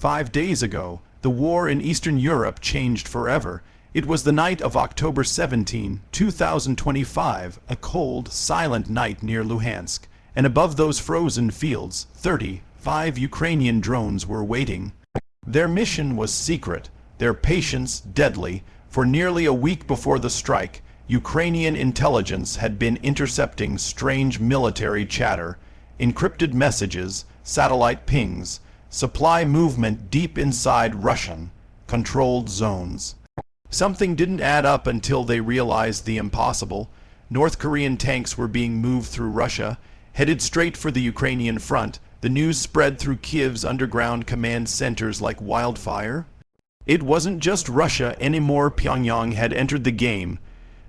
5 days ago, the war in Eastern Europe changed forever. It was the night of October 17, 2025, a cold, silent night near Luhansk, and above those frozen fields, 35 Ukrainian drones were waiting. Their mission was secret, their patience deadly. For nearly a week before the strike, Ukrainian intelligence had been intercepting strange military chatter, encrypted messages, satellite pings, supply movement deep inside Russian-controlled zones. Something didn't add up until they realized the impossible. North Korean tanks were being moved through Russia, headed straight for the Ukrainian front. The news spread through Kiev's underground command centers like wildfire. It wasn't just Russia anymore. Pyongyang had entered the game.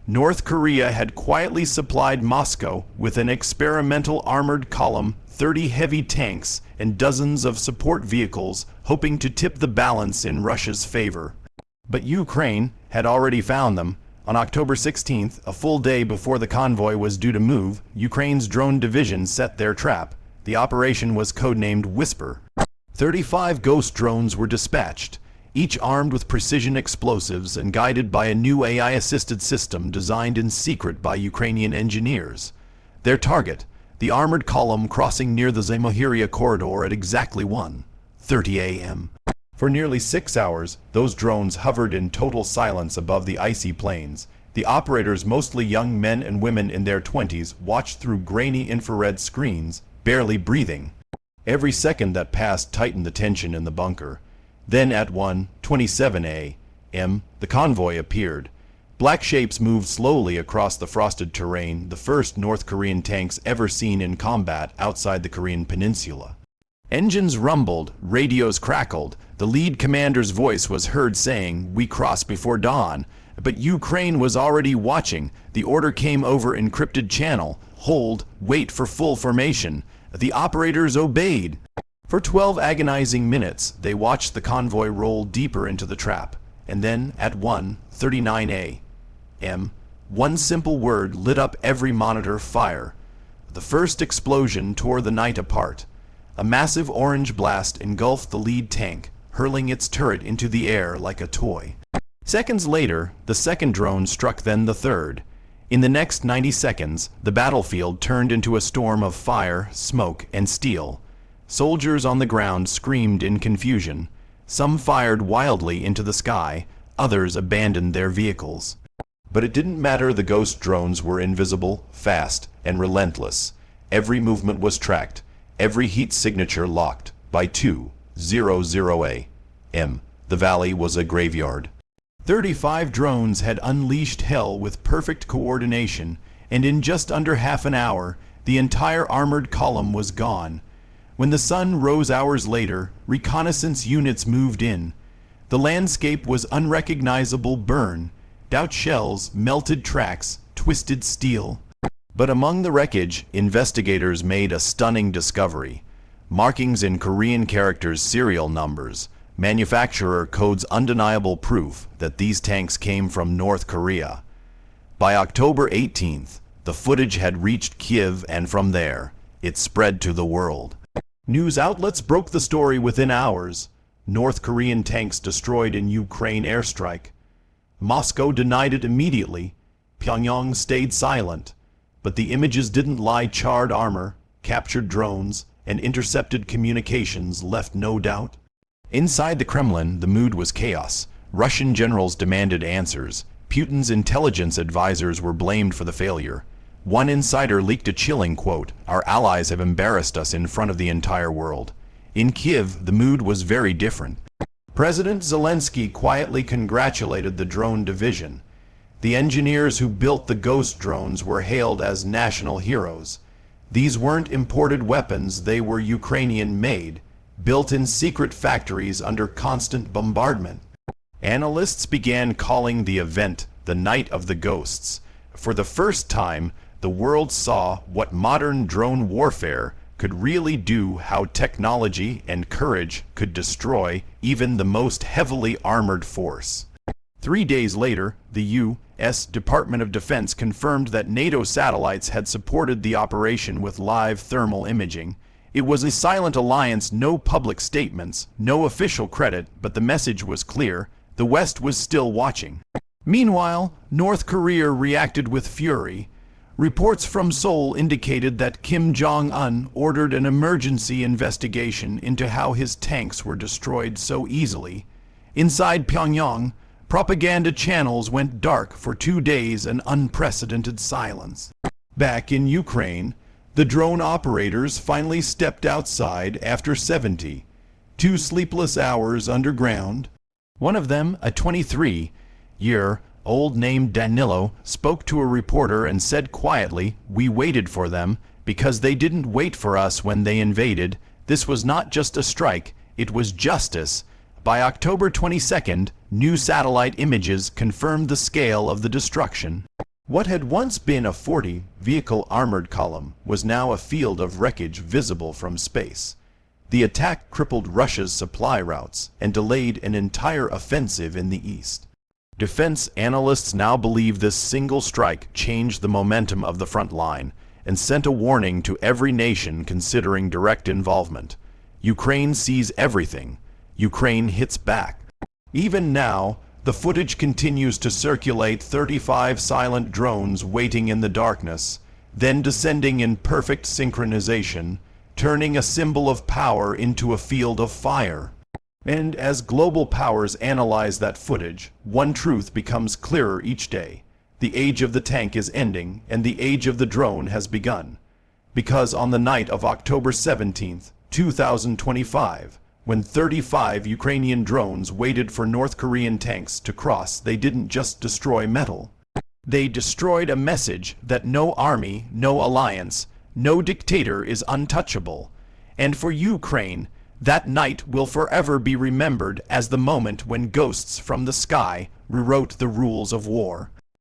North Korea had quietly supplied Moscow with an experimental armored column, 30 heavy tanks, and dozens of support vehicles, hoping to tip the balance in Russia's favor. But Ukraine had already found them. On October 16th, a full day before the convoy was due to move, Ukraine's drone division set their trap. The operation was codenamed Whisper. 35 ghost drones were dispatched, each armed with precision explosives and guided by a new AI-assisted system designed in secret by Ukrainian engineers. Their target, the armored column crossing near the Zamohyria corridor at exactly 1:30 a.m. For nearly 6 hours, those drones hovered in total silence above the icy plains. The operators, mostly young men and women in their 20s, watched through grainy infrared screens, barely breathing. Every second that passed tightened the tension in the bunker. Then at 1:27 a.m., the convoy appeared. Black shapes moved slowly across the frosted terrain, the first North Korean tanks ever seen in combat outside the Korean peninsula. Engines rumbled, radios crackled. The lead commander's voice was heard saying, "We cross before dawn." But Ukraine was already watching. The order came over encrypted channel: hold, wait for full formation. The operators obeyed. For 12 agonizing minutes, they watched the convoy roll deeper into the trap. And then, at 1:39 a.m., one simple word lit up every monitor: fire. The first explosion tore the night apart. A massive orange blast engulfed the lead tank, hurling its turret into the air like a toy. Seconds later, the second drone struck, then the third. In the next 90 seconds, the battlefield turned into a storm of fire, smoke, and steel. Soldiers on the ground screamed in confusion. Some fired wildly into the sky, others abandoned their vehicles. But it didn't matter. The ghost drones were invisible, fast, and relentless. Every movement was tracked, every heat signature locked. By 2:00 a.m., the valley was a graveyard. 35 drones had unleashed hell with perfect coordination, and in just under half an hour, the entire armored column was gone. When the sun rose hours later, reconnaissance units moved in. The landscape was unrecognizable: burn, doubt shells, melted tracks, twisted steel. But among the wreckage, investigators made a stunning discovery. Markings in Korean characters, serial numbers, manufacturer codes, undeniable proof that these tanks came from North Korea. By October 18th, the footage had reached Kiev, and from there, it spread to the world. News outlets broke the story within hours. North Korean tanks destroyed in Ukraine airstrike. Moscow denied it immediately. Pyongyang stayed silent. But the images didn't lie. Charred armor, captured drones, and intercepted communications left no doubt. Inside the Kremlin, the mood was chaos. Russian generals demanded answers. Putin's intelligence advisors were blamed for the failure. One insider leaked a chilling quote: "Our allies have embarrassed us in front of the entire world." In Kiev, the mood was very different. President Zelensky quietly congratulated the drone division. The engineers who built the ghost drones were hailed as national heroes. These weren't imported weapons, they were Ukrainian-made, built in secret factories under constant bombardment. Analysts began calling the event the Night of the Ghosts. For the first time, the world saw what modern drone warfare could really do, how technology and courage could destroy even the most heavily armored force. 3 days later, the U.S. Department of Defense confirmed that NATO satellites had supported the operation with live thermal imaging, It was a silent alliance, no public statements, no official credit, but the message was clear. The West was still watching. Meanwhile, North Korea reacted with fury. Reports from Seoul indicated that Kim Jong-un ordered an emergency investigation into how his tanks were destroyed so easily. Inside Pyongyang, propaganda channels went dark for 2 days, an unprecedented silence. Back in Ukraine, the drone operators finally stepped outside after 72 sleepless hours underground. One of them, a 23-year-old named Danilo, spoke to a reporter and said quietly, "We waited for them because they didn't wait for us when they invaded. This was not just a strike, it was justice." By October 22nd, new satellite images confirmed the scale of the destruction. What had once been a 40-vehicle armored column was now a field of wreckage visible from space. The attack crippled Russia's supply routes and delayed an entire offensive in the east. Defense analysts now believe this single strike changed the momentum of the front line and sent a warning to every nation considering direct involvement. Ukraine sees everything. Ukraine hits back. Even now, the footage continues to circulate, 35 silent drones waiting in the darkness, then descending in perfect synchronization, turning a symbol of power into a field of fire. And as global powers analyze that footage, one truth becomes clearer each day. The age of the tank is ending, and the age of the drone has begun. Because on the night of October 17th, 2025, when 35 Ukrainian drones waited for North Korean tanks to cross, they didn't just destroy metal. They destroyed a message that no army, no alliance, no dictator is untouchable. And for Ukraine, that night will forever be remembered as the moment when ghosts from the sky rewrote the rules of war.